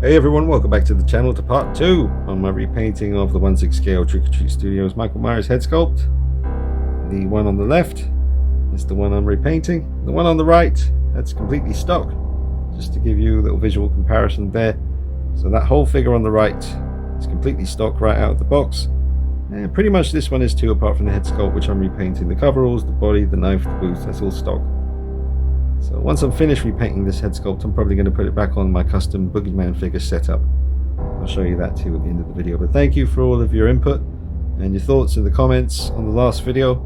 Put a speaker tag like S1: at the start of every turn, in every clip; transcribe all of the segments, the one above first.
S1: Hey everyone, welcome back to the channel to part 2 on my repainting of the 1/6 scale Trick or Treat Studios Michael Myers head sculpt. The one on the left is the one I'm repainting. The one on the right, that's completely stock. Just to give you a little visual comparison there. So that whole figure on the right is completely stock right out of the box. And pretty much this one is too, apart from the head sculpt, which I'm repainting. The coveralls, the body, the knife, the boots, that's all stock. So once I'm finished repainting this head sculpt, I'm probably going to put it back on my custom Boogeyman figure setup. I'll show you that too at the end of the video. But thank you for all of your input and your thoughts in the comments on the last video.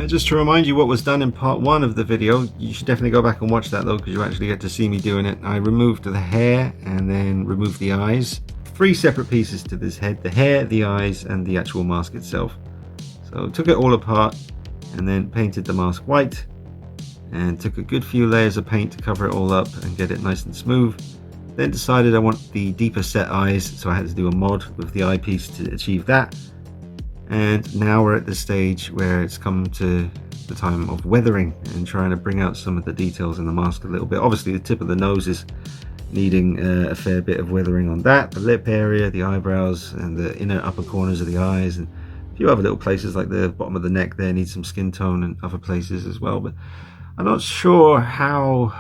S1: Just to remind you what was done in part 1 of the video, you should definitely go back and watch that though, because you actually get to see me doing it. I removed the hair and then removed the eyes. 3 separate pieces to this head: the hair, the eyes, and the actual mask itself. So took it all apart and then painted the mask white, and took a good few layers of paint to cover it all up and get it nice and smooth. Then decided I want the deeper set eyes, so I had to do a mod with the eyepiece to achieve that. And now we're at the stage where it's come to the time of weathering and trying to bring out some of the details in the mask a little bit. Obviously the tip of the nose is needing a fair bit of weathering on that, the lip area, the eyebrows, and the inner upper corners of the eyes, and a few other little places like the bottom of the neck there needs some skin tone, and other places as well. But I'm not sure how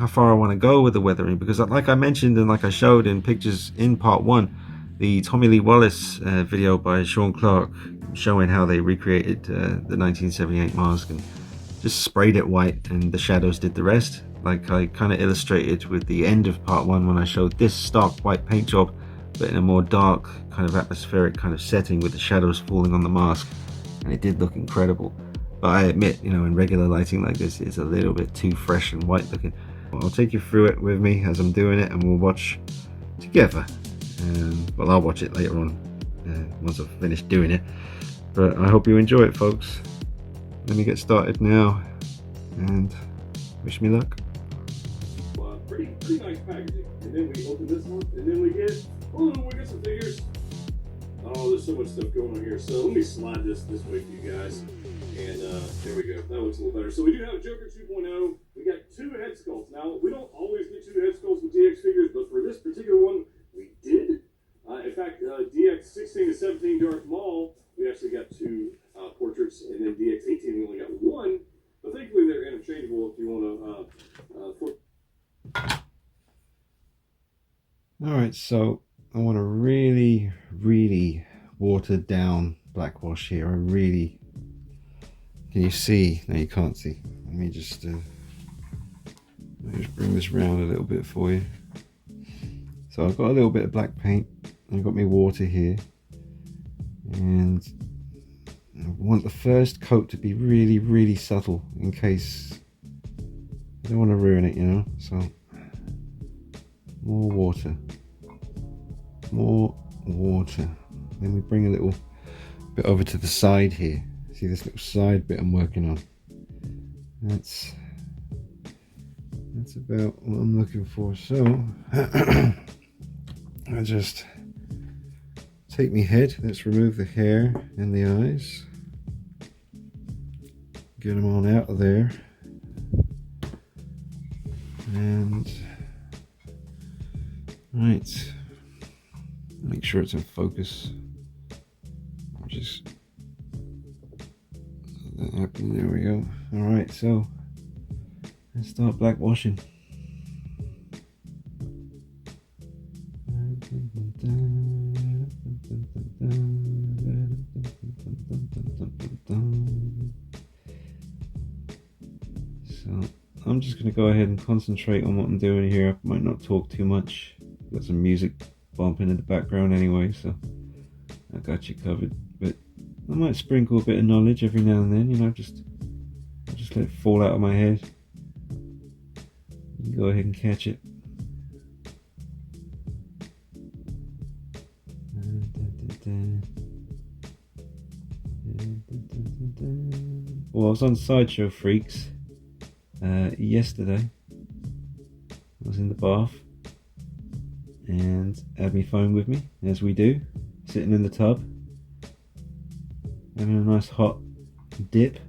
S1: far I want to go with the weathering, because like I mentioned and like I showed in pictures in part 1, the Tommy Lee Wallace video by Sean Clark showing how they recreated the 1978 mask and just sprayed it white and the shadows did the rest, like I kind of illustrated with the end of part 1 when I showed this stark white paint job but in a more dark kind of atmospheric kind of setting with the shadows falling on the mask, and it did look incredible. But I admit, you know, in regular lighting like this, it's a little bit too fresh and white looking. I'll take you through it with me as I'm doing it, and we'll watch together. Well, I'll watch it later on once I've finished doing it. But I hope you enjoy it, folks. Let me get started now, and wish me luck.
S2: Pretty nice packaging. And then we open this one, and then we get some figures. Oh, there's so much stuff going on here. So let me slide this way for you guys. And there we go. That looks a little better. So we do have Joker 2.0. We got 2 head sculpts. Now, we don't always get 2 head sculpts with DX figures, but for this particular one, we did. In fact, DX 16 to 17 Darth Maul, we actually got 2 portraits, and then DX 18, we only got 1. But thankfully, they're interchangeable if you want to.
S1: Alright, so I want to really watered down black wash here. Can you see? No, you can't see. Let me just bring this round a little bit for you. So I've got a little bit of black paint. I've got my water here, and I want the first coat to be really subtle in case I don't want to ruin it, you know. So more water. Then we bring a little bit over to the side here. See this little side bit I'm working on? That's about what I'm looking for. So I just take my head. Let's remove the hair and the eyes. Get them on out of there. And right, make sure it's in focus. Just let that happen. There we go. All right, so let's start black washing. So I'm just going to go ahead and concentrate on what I'm doing here. I might not talk too much. Got some music bumping in the background anyway, so I got you covered. But I might sprinkle a bit of knowledge every now and then, you know, just let it fall out of my head. You go ahead and catch it. Well, I was on Sideshow Freaks yesterday. I was in the bath and had my phone with me, as we do, sitting in the tub, having a nice hot dip.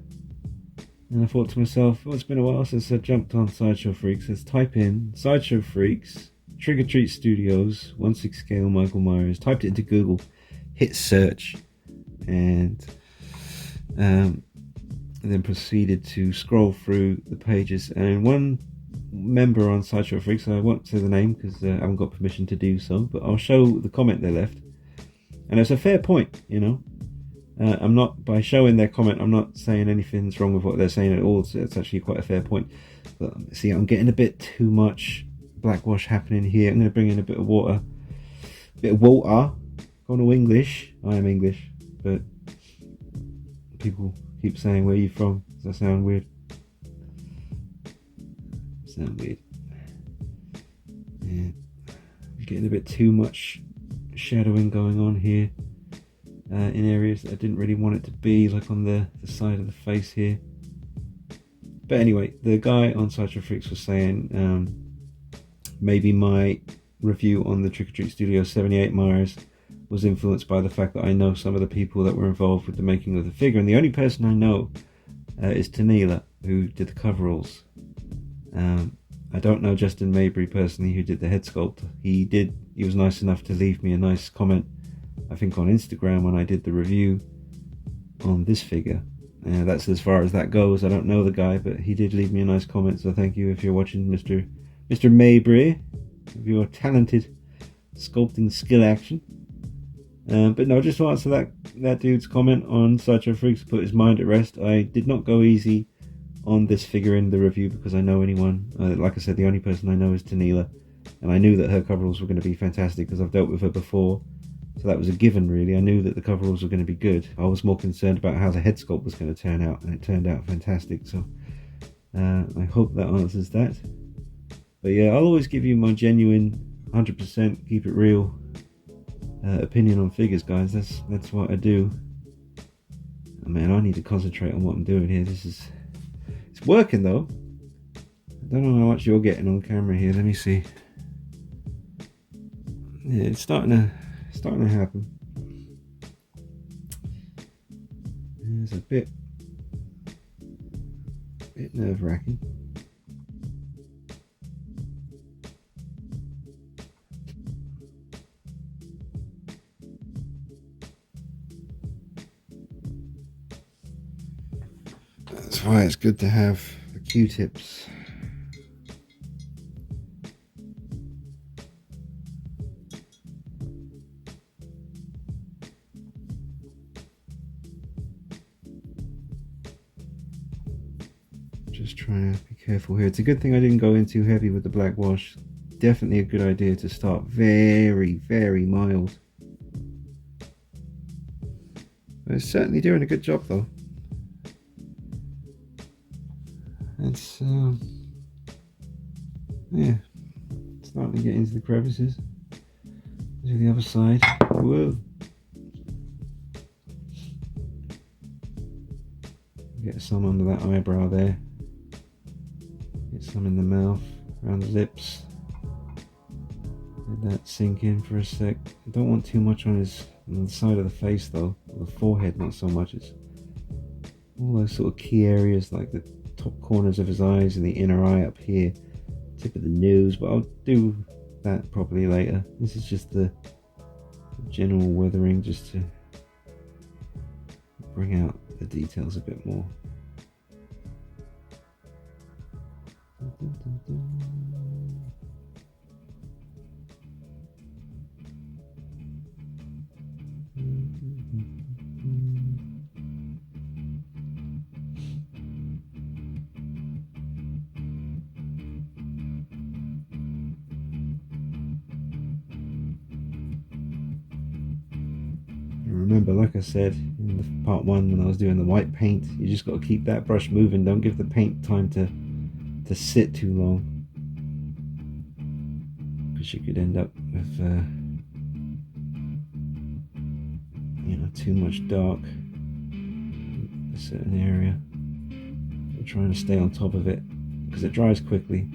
S1: And I thought to myself, well, it's been a while since I jumped on Sideshow Freaks. Let's type in Sideshow Freaks Trick or Treat Studios, 1/6 scale Michael Myers, typed it into Google, hit search, and then proceeded to scroll through the pages. And one member on Sideshow Freaks, I won't say the name because I haven't got permission to do so, but I'll show the comment they left. And it's a fair point, you know. I'm not, by showing their comment, I'm not saying anything's wrong with what they're saying at all. So it's actually quite a fair point. But see, I'm getting a bit too much blackwash happening here. I'm going to bring in a bit of water. Going to English. I am English, but people keep saying, where are you from? Does that sound weird? Sound weird. Yeah. I'm getting a bit too much shadowing going on here. In areas that I didn't really want it to be, like on the side of the face here. But anyway, the guy on Sideshow Freaks was saying maybe my review on the Trick or Treat Studio 78 Myers was influenced by the fact that I know some of the people that were involved with the making of the figure, and the only person I know is Tanila, who did the coveralls. I don't know Justin Maybury personally, who did the head sculpt. He was nice enough to leave me a nice comment, I think on Instagram, when I did the review on this figure. That's as far as that goes. I don't know the guy, but he did leave me a nice comment, so thank you if you're watching, Mr. Maybury, of your talented sculpting skill action. But no, just to answer that dude's comment on Sideshow Freaks, to put his mind at rest, I did not go easy on this figure in the review because I know anyone. Like I said, the only person I know is Tanila, and I knew that her coveralls were going to be fantastic because I've dealt with her before. So that was a given, really. I knew that the coveralls were going to be good. I was more concerned about how the head sculpt was going to turn out, and it turned out fantastic. So I hope that answers that. But yeah, I'll always give you my genuine, 100% keep it real opinion on figures, guys. That's what I do. Oh, man, I need to concentrate on what I'm doing here. It's working though. I don't know how much you're getting on camera here. Let me see. Yeah, it's starting to happen. It's a bit nerve-wracking. That's why it's good to have the Q-tips. Just trying to be careful here. It's a good thing I didn't go in too heavy with the black wash. Definitely a good idea to start very, very mild. But it's certainly doing a good job though. It's yeah, starting to get into the crevices. To the other side. Whoa. Get some under that eyebrow there. Get some in the mouth, around the lips. Let that sink in for a sec. I don't want too much on the side of the face though. The forehead, not so much. It's all those sort of key areas, like the top corners of his eyes and the inner eye up here, tip of the nose. But I'll do that properly later. This is just the general weathering, just to bring out the details a bit more. Remember, like I said in the part 1 when I was doing the white paint, you just got to keep that brush moving. Don't give the paint time to sit too long, because you could end up with too much dark in a certain area. I'm trying to stay on top of it because it dries quickly.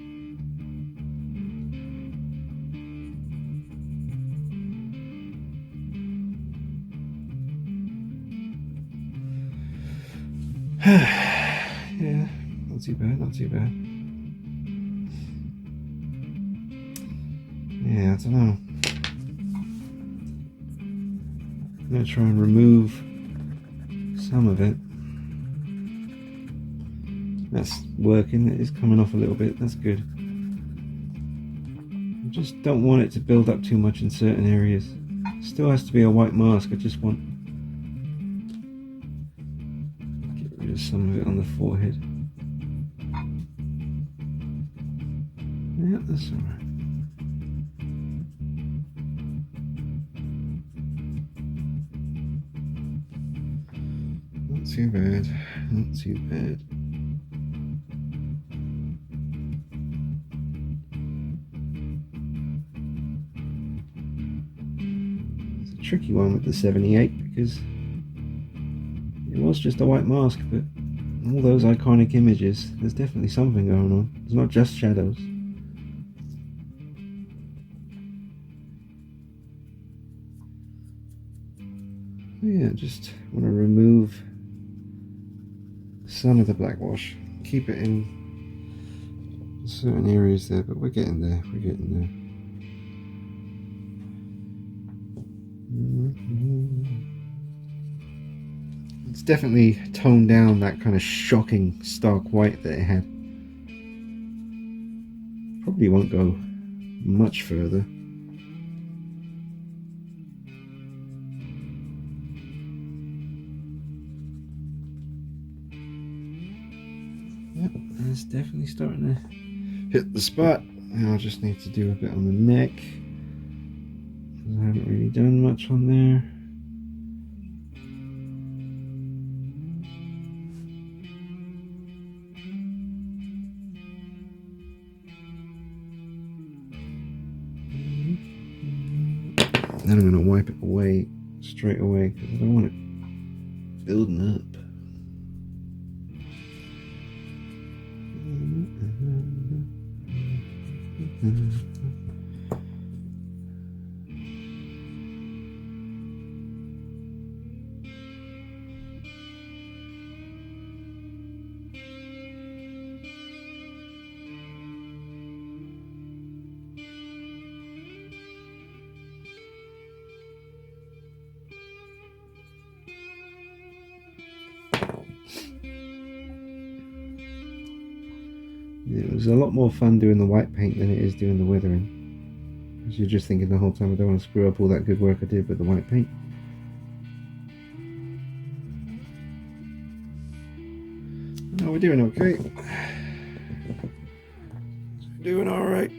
S1: Yeah, not too bad, not too bad. Yeah, I don't know. I'm going to try and remove some of it. That's working. It is coming off a little bit. That's good. I just don't want it to build up too much in certain areas. Still has to be a white mask. I just want get rid of some of it on the forehead. Yeah, that's alright. Not too bad. Not too bad. Tricky one with the 78 because it was just a white mask, but all those iconic images, there's definitely something going on. It's not just shadows. Yeah, just want to remove some of the black wash, keep it in certain areas there, but we're getting there. We're getting there. It's definitely toned down that kind of shocking stark white that it had. Probably won't go much further. Yep, that's definitely starting to hit the spot. Now I just need to do a bit on the neck. I haven't really done much on there. Then I'm going to wipe it away straight away because I don't want it building up. It was a lot more fun doing the white paint than it is doing the weathering. Because you're just thinking the whole time, I don't want to screw up all that good work I did with the white paint. No, we're doing okay. Doing alright.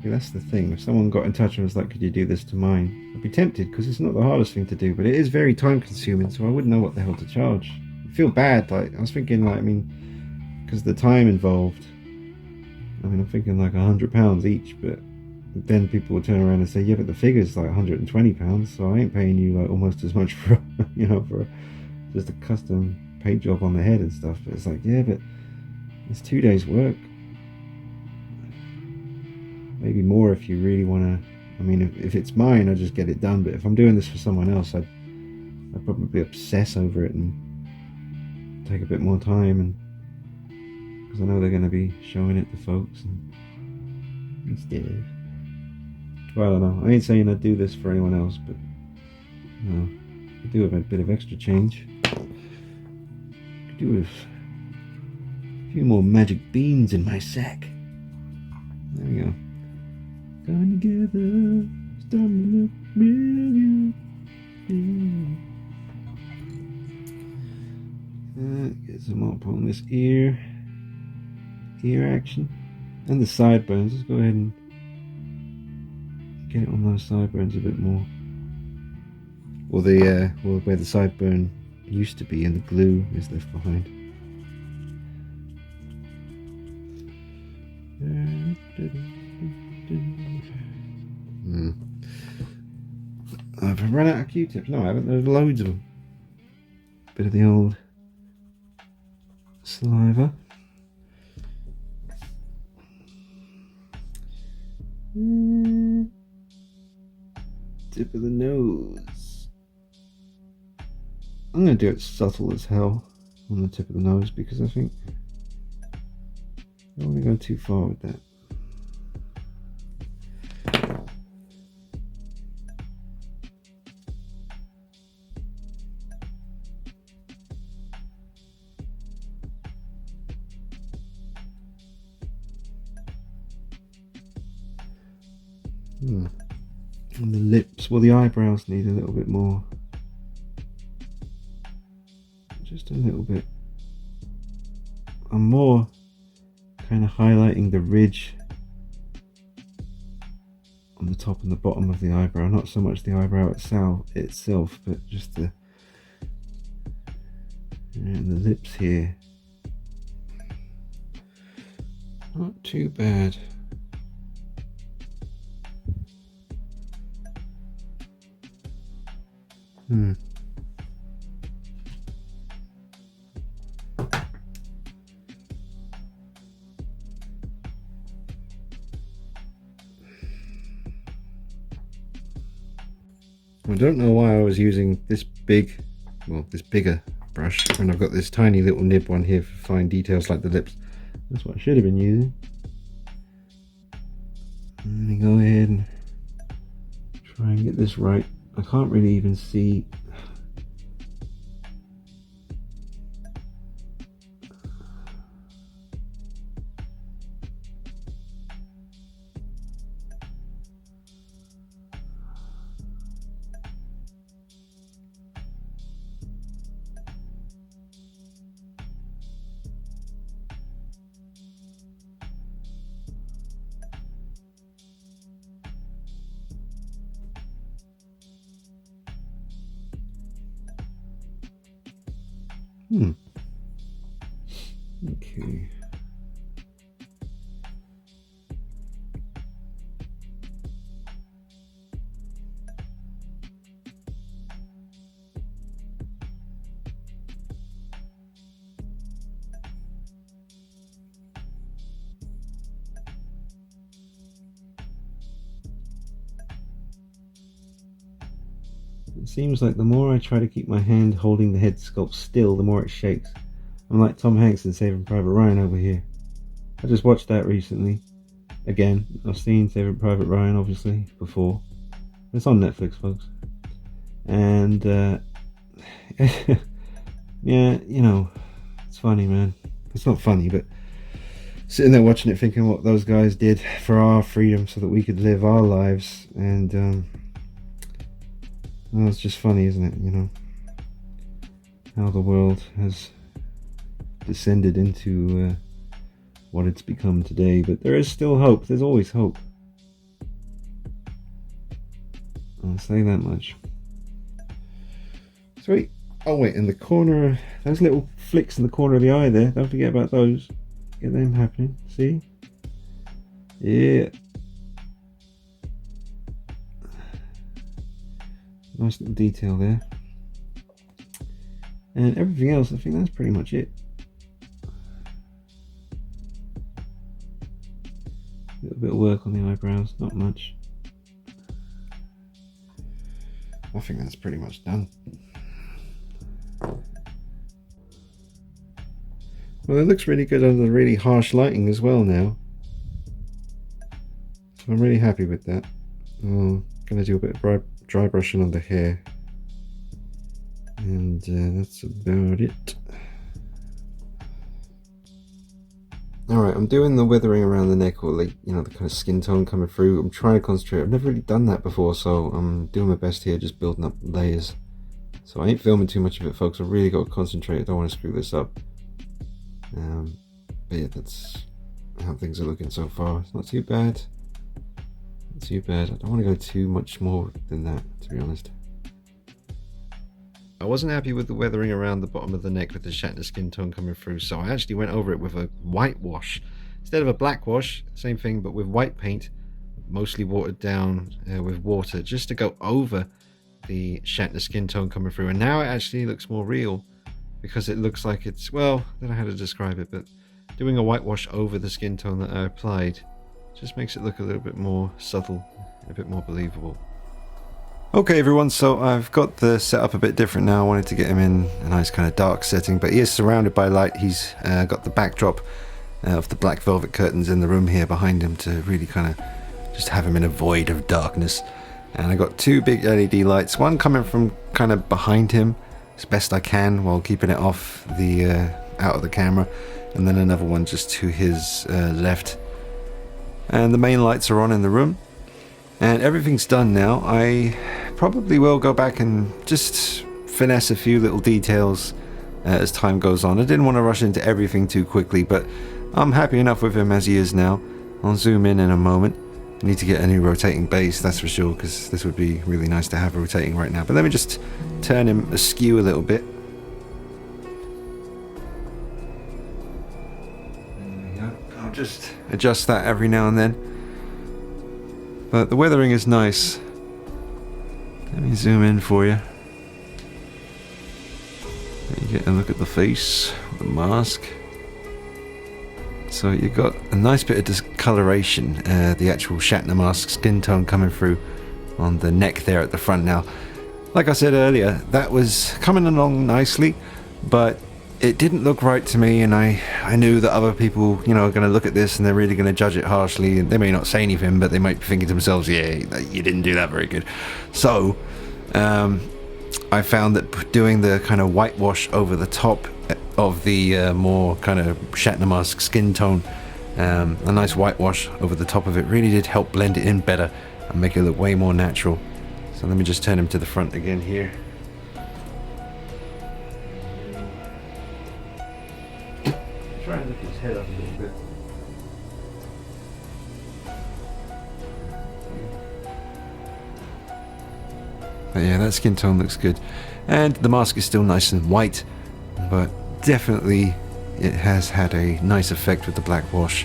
S1: See, that's the thing. If someone got in touch and was like, could you do this to mine? I'd be tempted because it's not the hardest thing to do, but it is very time consuming, so I wouldn't know what the hell to charge. I feel bad. Like, I was thinking, like, I mean, because the time involved, I mean, I'm thinking like £100 each, but then people would turn around and say, yeah, but the figure's like £120, so I ain't paying you like almost as much for, you know, for just a custom paint job on the head and stuff. But it's like, yeah, but it's 2 days work. Maybe more if you really want to. I mean, if it's mine, I just get it done. But if I'm doing this for someone else, I'd probably obsess over it and take a bit more time, and because I know they're going to be showing it to folks and stuff. Well, I don't know. I ain't saying I'd do this for anyone else, but you know, I do have a bit of extra change. Could do with a few more magic beans in my sack. There we go. Coming together, starting to look brilliant. Get some more on this ear action and the sideburns. Let's go ahead and get it on those sideburns a bit more. Or the well, where the sideburn used to be and the glue is left behind. I've run out of Q-tips. No, I haven't. There's loads of them. Bit of the old saliva. Tip of the nose. I'm going to do it subtle as hell. on the tip of the nose, because I think I don't want to go too far with that. And the lips, well, the eyebrows need a little bit more. Just a little bit. I'm more kind of highlighting the ridge on the top and the bottom of the eyebrow, not so much the eyebrow itself, but just the and the lips here. Not too bad. I don't know why I was using this bigger brush when I've got this tiny little nib one here for fine details like the lips. That's what I should have been using. Let me go ahead and try and get this right. I can't really even see. Okay. It seems like the more I try to keep my hand holding the head sculpt still, the more it shakes. I'm like Tom Hanks in Saving Private Ryan over here. I just watched that recently. Again, I've seen Saving Private Ryan obviously before. It's on Netflix, folks. And yeah, you know, it's funny, man. It's not funny, but sitting there watching it thinking what those guys did for our freedom so that we could live our lives, and well, it's just funny, isn't it? You know, how the world has descended into what it's become today. But there is still hope. There's always hope. I'll say that much. Sweet. Oh wait, in the corner, those little flicks in the corner of the eye there, don't forget about those. Get them happening. See? Yeah. Nice little detail there. And everything else, I think that's pretty much it. A little bit of work on the eyebrows, not much. I think that's pretty much done. Well, it looks really good under the really harsh lighting as well now. So I'm really happy with that. I'm going to do a bit of dry brushing on the hair. And that's about it. Alright, I'm doing the weathering around the neck, or like, you know, the kind of skin tone coming through. I'm trying to concentrate. I've never really done that before, so I'm doing my best here, just building up layers. So I ain't filming too much of it, folks. I've really got to concentrate. I don't want to screw this up. But yeah, that's how things are looking so far. It's not too bad. Not too bad. I don't want to go too much more than that, to be honest. I wasn't happy with the weathering around the bottom of the neck with the Shatner skin tone coming through, so I actually went over it with a white wash. Instead of a black wash, same thing, but with white paint, mostly watered down with water, just to go over the Shatner skin tone coming through. And now it actually looks more real, because it looks like it's, well, I don't know how to describe it, but doing a whitewash over the skin tone that I applied just makes it look a little bit more subtle, a bit more believable. Okay everyone, so I've got the setup a bit different now. I wanted to get him in a nice kind of dark setting, but he is surrounded by light. He's got the backdrop of the black velvet curtains in the room here behind him to really kind of just have him in a void of darkness. And I got two big LED lights, one coming from kind of behind him as best I can while keeping it off the out of the camera, and then another one just to his left. And the main lights are on in the room, and everything's done now. I probably will go back and just finesse a few little details as time goes on. I didn't want to rush into everything too quickly, but I'm happy enough with him as he is now. I'll zoom in a moment. I need to get a new rotating base, that's for sure, because this would be really nice to have rotating right now. But let me just turn him askew a little bit. There we go. I'll just adjust that every now and then. But the weathering is nice. Let me zoom in for you. You get a look at the face, the mask. So you got a nice bit of discoloration, the actual Shatner mask skin tone coming through on the neck there at the front. Now, like I said earlier, that was coming along nicely, but it didn't look right to me, and I knew that other people, you know, are going to look at this and they're really going to judge it harshly, and they may not say anything, but they might be thinking to themselves, yeah, you didn't do that very good. So I found that doing the kind of whitewash over the top of the more kind of Shatner mask skin tone, a nice whitewash over the top of it really did help blend it in better and make it look way more natural. So let me just turn him to the front again here. Try and lift his head up a little bit. But yeah, that skin tone looks good. And the mask is still nice and white, but definitely it has had a nice effect with the black wash.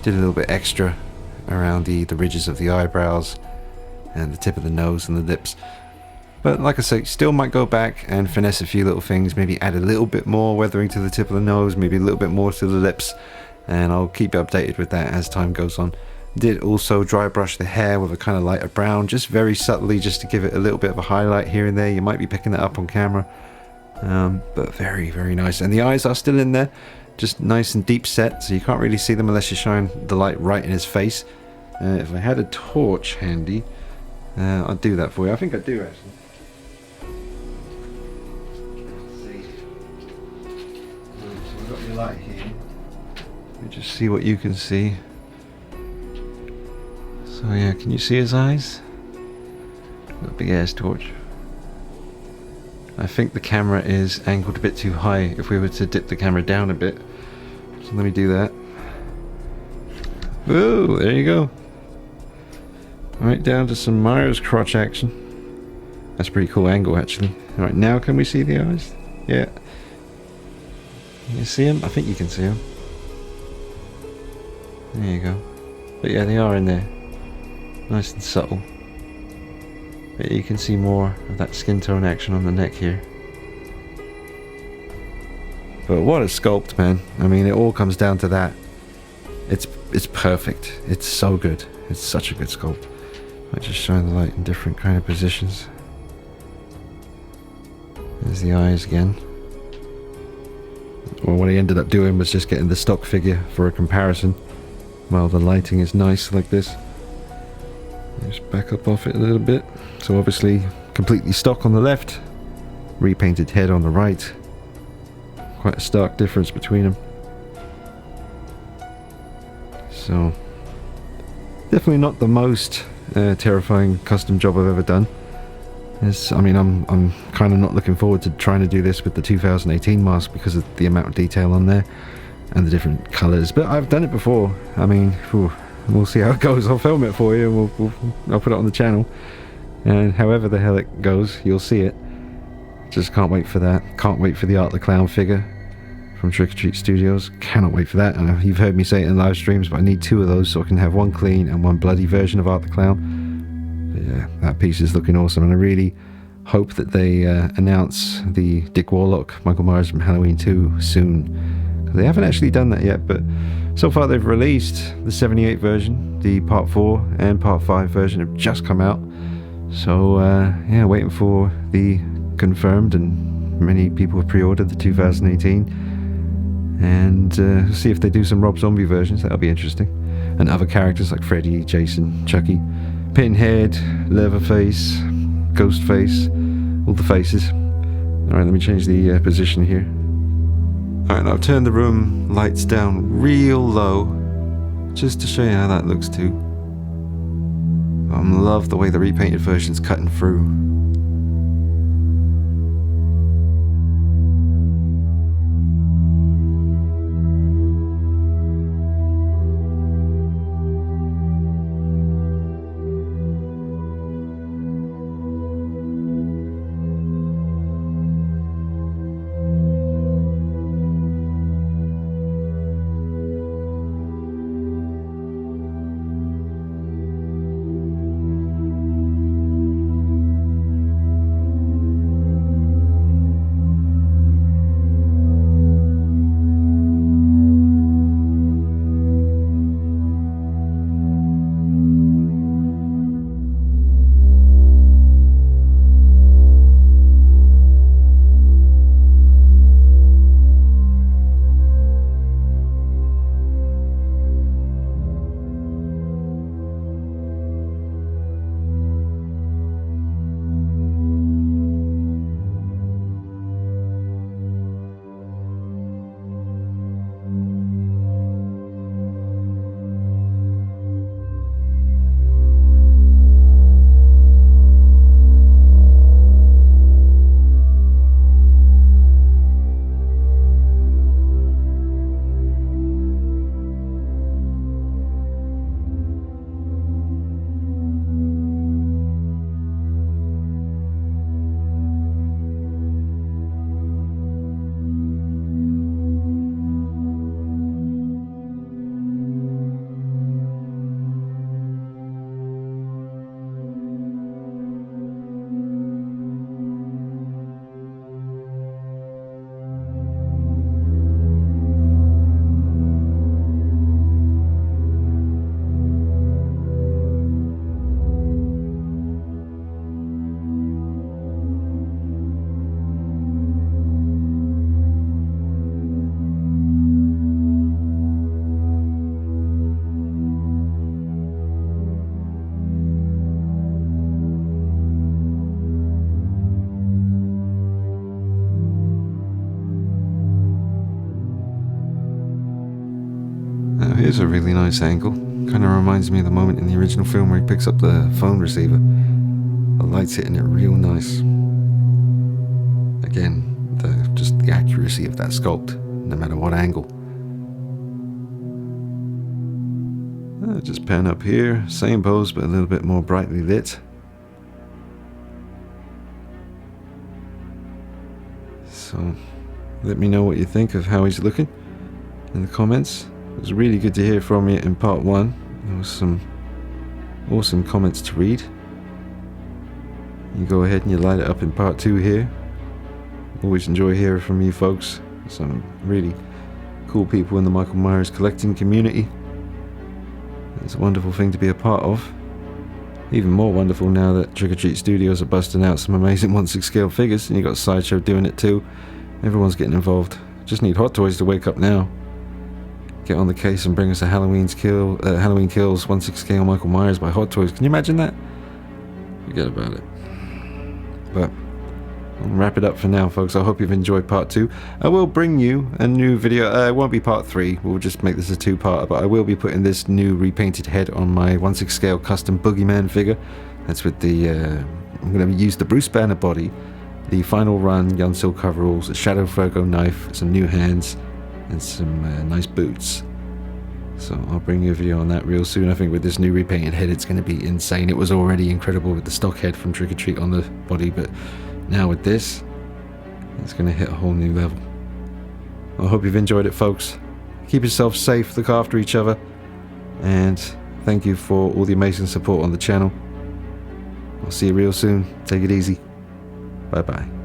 S1: Did a little bit extra around the ridges of the eyebrows and the tip of the nose and the lips. But like I say, still might go back and finesse a few little things, maybe add a little bit more weathering to the tip of the nose, maybe a little bit more to the lips, and I'll keep you updated with that as time goes on. Did also dry brush the hair with a kind of lighter brown, just very subtly, just to give it a little bit of a highlight here and there. You might be picking that up on camera, but very, very nice. And the eyes are still in there, just nice and deep set, so you can't really see them unless you shine the light right in his face. If I had a torch handy, I'd do that for you. I think I do actually. So I've got your light here. Let me just see what you can see. So yeah, can you see his eyes? Got a big ass torch. I think the camera is angled a bit too high if we were to dip the camera down a bit. So let me do that. Oh, there you go. Right down to some Myers crotch action. That's a pretty cool angle actually. Alright, now can we see the eyes? Yeah. Can you see them? I think you can see them. There you go. But yeah, they are in there. Nice and subtle. But you can see more of that skin tone action on the neck here. But what a sculpt, man. I mean, it all comes down to that. It's perfect. It's so good. It's such a good sculpt. I just shine the light in different kind of positions. There's the eyes again. Well, what I ended up doing was just getting the stock figure for a comparison. Well, the lighting is nice like this. Just back up off it a little bit. So obviously completely stock on the left, repainted head on the right. Quite a stark difference between them. So definitely not the most terrifying custom job I've ever done. I mean, I'm kind of not looking forward to trying to do this with the 2018 mask because of the amount of detail on there and the different colours. But I've done it before. I mean, we'll see how it goes. I'll film it for you and I'll put it on the channel. And however the hell it goes, you'll see it. Just can't wait for that. Can't wait for the Art the Clown figure from Trick or Treat Studios. Cannot wait for that. You've heard me say it in live streams, but I need two of those so I can have one clean and one bloody version of Art the Clown. But yeah, that piece is looking awesome, and I really hope that they announce the Dick Warlock Michael Myers from Halloween 2 soon. They haven't actually done that yet, but so far they've released the 78 version, the Part 4 and Part 5 version have just come out. So yeah, waiting for the confirmed, and many people have pre-ordered the 2018, and see if they do some Rob Zombie versions. That'll be interesting. And other characters like Freddy, Jason, Chucky, Pinhead, Leatherface, Ghostface, all the faces. Alright, let me change the position here. Alright, I've turned the room lights down real low, just to show you how that looks too. I love the way the repainted version's cutting through. Now here's a really nice angle. Kind of reminds me of the moment in the original film where he picks up the phone receiver. The light's hitting it real nice. Again, just the accuracy of that sculpt, no matter what angle. Just pan up here, same pose but a little bit more brightly lit. So let me know what you think of how he's looking in the comments. It was really good to hear from you in part 1. There was some awesome comments to read. You go ahead and you light it up in part 2 here. Always enjoy hearing from you folks. Some really cool people in the Michael Myers collecting community. It's a wonderful thing to be a part of. Even more wonderful now that Trick or Treat Studios are busting out some amazing 1/6 scale figures, and you got Sideshow doing it too. Everyone's getting involved. Just need Hot Toys to wake up now. Get on the case and bring us a Halloween Kills 1/6 scale Michael Myers by Hot Toys. Can you imagine that? Forget about it. But I'll wrap it up for now, folks. I hope you've enjoyed part 2. I will bring you a new video. It won't be part 3. We'll just make this a 2-parter, but I will be putting this new repainted head on my 1/6 scale custom Boogeyman figure. That's with the I'm going to use the Bruce Banner body, the Final Run Jan Silk coveralls, a Shadow Fergo knife, some new hands, and some nice boots. So I'll bring you a video on that real soon. I think with this new repainted head it's going to be insane. It was already incredible with the stock head from Trick or Treat on the body, but now with this, it's going to hit a whole new level. I hope you've enjoyed it, folks. Keep yourself safe, look after each other, and thank you for all the amazing support on the channel. I'll see you real soon. Take it easy. Bye bye.